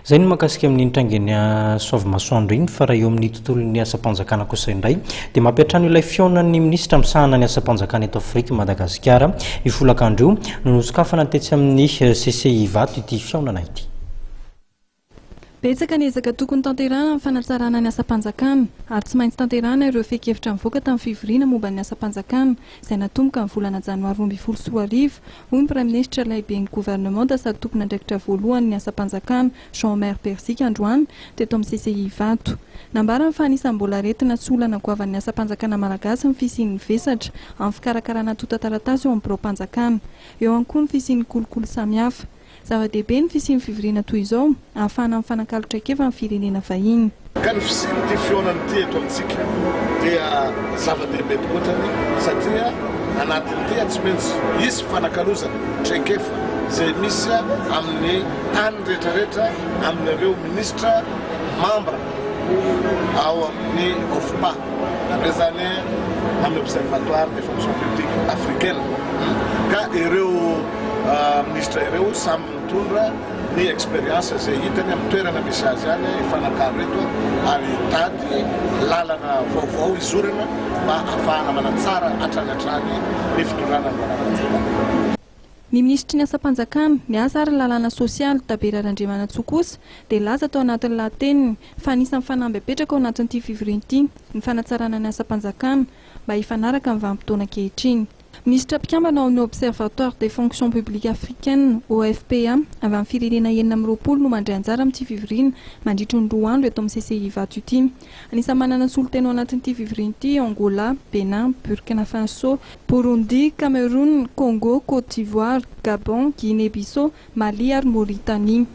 Zay ny makasika amin'ny trangeny soavimasoandro igny fa raha eo amin'ny tontolon'ny asa-panjakana kosa indray dia mampiatrano ilay fiaonan'ny minisitra misahana ny asa-panjakana eto Afrika Madagasikara ifolakandro no nosokafana tetsy amin'ny CCI Vato ity fiaonana ity. Betsaka ny ezaka tokony tanterahana amin'ny fanatsarana ny asa-panjakana ary tsy maintsy tanterahana ireo fehi-kevitra mivoaka tamin'ny fivoriana momba ny asa-panjakana izay natomboka amin'ny volana janoary 2021 hoy ny praiminisitra lehiben'ny gouvernement sady tompona andraikitra voalohany ny asa-panjakana Jean-Omer Bersika androany teto amin'ny CCI Vato. Nambarany fa anisany mbola retina sy olana goavan'ny asa-panjakana malagasy ny fisian'ny vesatra amin'ny fikarakarana tota-taratasy eo amin'ny birao-panjakana, eo ihany koa ny fisian'ny kolokolo samihafa. Zava-dehibe ny fisian'ny fivoriana toy izao ahafahana mifanakalotra keva amin'ny firenena vahiny. Ka ny fisian'ity fiaonan'ity eto amintsika dia zava-dehibe tokoatrany satria anatin'ity tsy maintsy hisy fanakalozana traikefa izay misy amin'ny tany rehetrarehetra amin'ireo ministra membre ao amin'ny OFPA, izany amin'ny observatoire des fonctions publiques africaines. Ka ireo ministra ireo samy mitondra ny expérience izay hitany amin'ny toerana misy azy any ifanakalo eto ary tady lalana vaovao izorana mba ahafahana manatsara hatrany ny fitondrana ny asa-panjakana. Ny ministry ny asa-panjakana miasa ary lalàna sosialy Tabera Randriamanantsoa kosa dia laza tao anatin'ny lahateniny fa anisany fanamby apetraka ao anatin'ity fivoriana ity ny fanatsarana ny asa-panjakana mba hifanaraka amin'ny vanim-potoana ankehitriny. Ministra mpikambana ao amin'ny Observatoire des fonctions publiques africaines OFPA avy amin'ny firenena 9 no mandray anjara amin'ity fivoriana mandritra ny 2 andro eto amin'ny CCI Vato ity. Anisany manana solotena ao anatin'ity fivoriana ity Angola, Benin, Burkina Faso, Burundi, Cameroun, Congo, Côte d'Ivoire, Gabon, Guinée-Bissau, Mali ary Mauritanie.